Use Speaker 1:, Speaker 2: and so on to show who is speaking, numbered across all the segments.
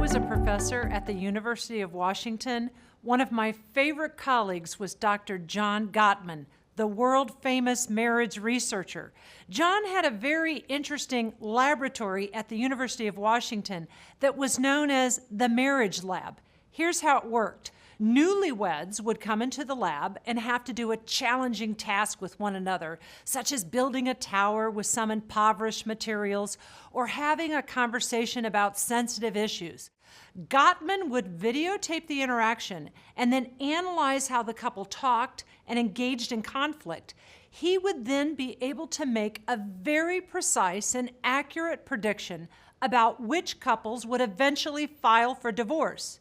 Speaker 1: was a professor at the University of Washington, one of my favorite colleagues was Dr. John Gottman, the world-famous marriage researcher. John had a very interesting laboratory at the University of Washington that was known as the Marriage Lab. Here's how it worked. Newlyweds would come into the lab and have to do a challenging task with one another, such as building a tower with some impoverished materials or having a conversation about sensitive issues. Gottman would videotape the interaction and then analyze how the couple talked and engaged in conflict. He would then be able to make a very precise and accurate prediction about which couples would eventually file for divorce.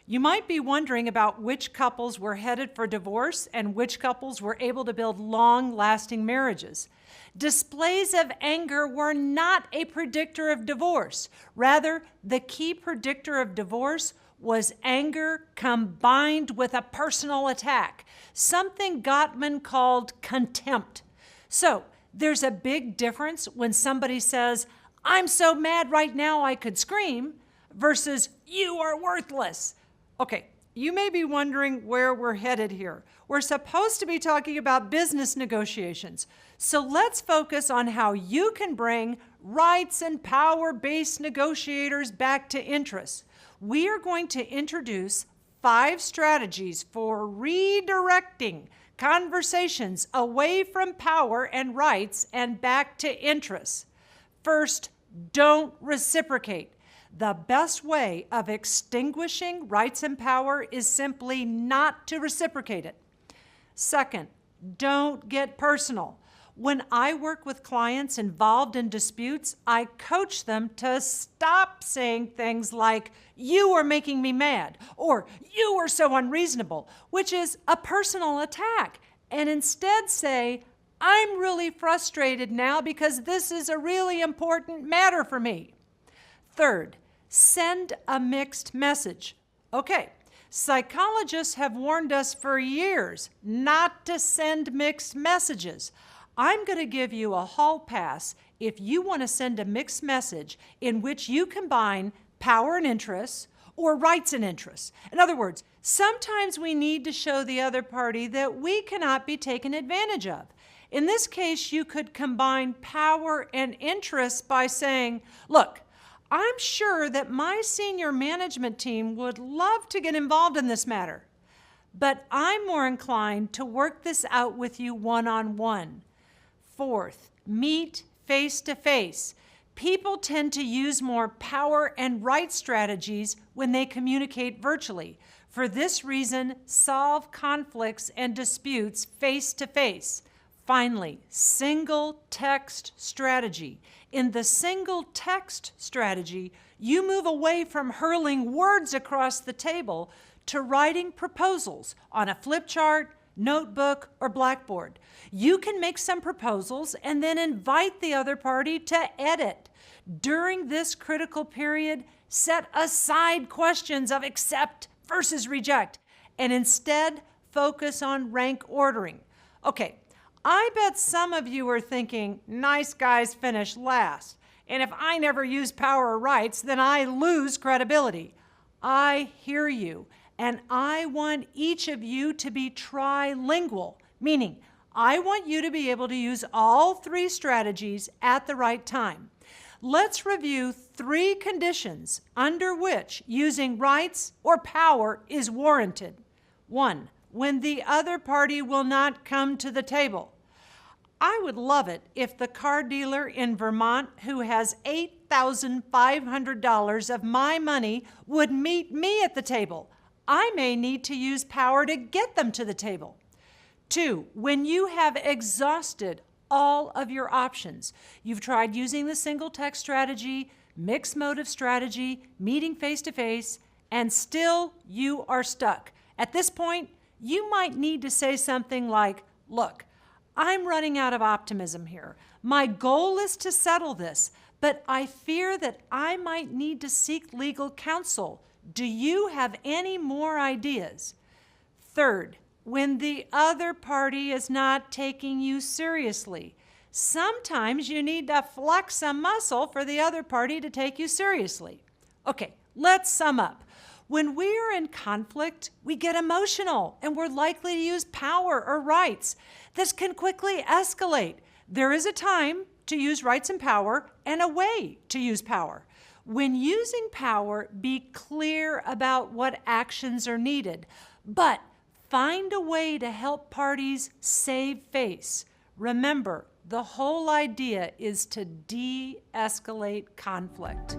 Speaker 1: You might be wondering about which couples were headed for divorce and which couples were able to build long-lasting marriages. Displays of anger were not a predictor of divorce. Rather, the key predictor of divorce was anger combined with a personal attack, something Gottman called contempt. So, there's a big difference when somebody says, "I'm so mad right now I could scream," versus "you are worthless." Okay, you may be wondering where we're headed here. We're supposed to be talking about business negotiations. So let's focus on how you can bring rights and power-based negotiators back to interest. We are going to introduce 5 strategies for redirecting conversations away from power and rights and back to interest. First, don't reciprocate. The best way of extinguishing rights and power is simply not to reciprocate it. Second, don't get personal. When I work with clients involved in disputes, I coach them to stop saying things like, "You are making me mad," or "You are so unreasonable," which is a personal attack, and instead say, "I'm really frustrated now because this is a really important matter for me." Third, send a mixed message. Okay, psychologists have warned us for years not to send mixed messages. I'm going to give you a hall pass if you want to send a mixed message in which you combine power and interests or rights and interests. In other words, sometimes we need to show the other party that we cannot be taken advantage of. In this case, you could combine power and interests by saying, "Look, I'm sure that my senior management team would love to get involved in this matter, but I'm more inclined to work this out with you one-on-one." Fourth, meet face-to-face. People tend to use more power and right strategies when they communicate virtually. For this reason, solve conflicts and disputes face-to-face. Finally, single text strategy. In the single text strategy, you move away from hurling words across the table to writing proposals on a flip chart, notebook, or blackboard. You can make some proposals and then invite the other party to edit. During this critical period, set aside questions of accept versus reject and instead focus on rank ordering. Okay. I bet some of you are thinking, nice guys finish last, and if I never use power or rights, then I lose credibility. I hear you, and I want each of you to be trilingual, meaning I want you to be able to use all 3 strategies at the right time. Let's review 3 conditions under which using rights or power is warranted. 1, when the other party will not come to the table. I would love it if the car dealer in Vermont who has $8,500 of my money would meet me at the table. I may need to use power to get them to the table. 2, when you have exhausted all of your options, you've tried using the single text strategy, mixed motive strategy, meeting face-to-face, and still you are stuck. At this point, you might need to say something like, "Look, I'm running out of optimism here. My goal is to settle this, but I fear that I might need to seek legal counsel. Do you have any more ideas?" Third, when the other party is not taking you seriously. Sometimes you need to flex a muscle for the other party to take you seriously. Okay, Let's sum up. When we are in conflict, we get emotional and we're likely to use power or rights. This can quickly escalate. There is a time to use rights and power and a way to use power. When using power, be clear about what actions are needed, but find a way to help parties save face. Remember, the whole idea is to de-escalate conflict.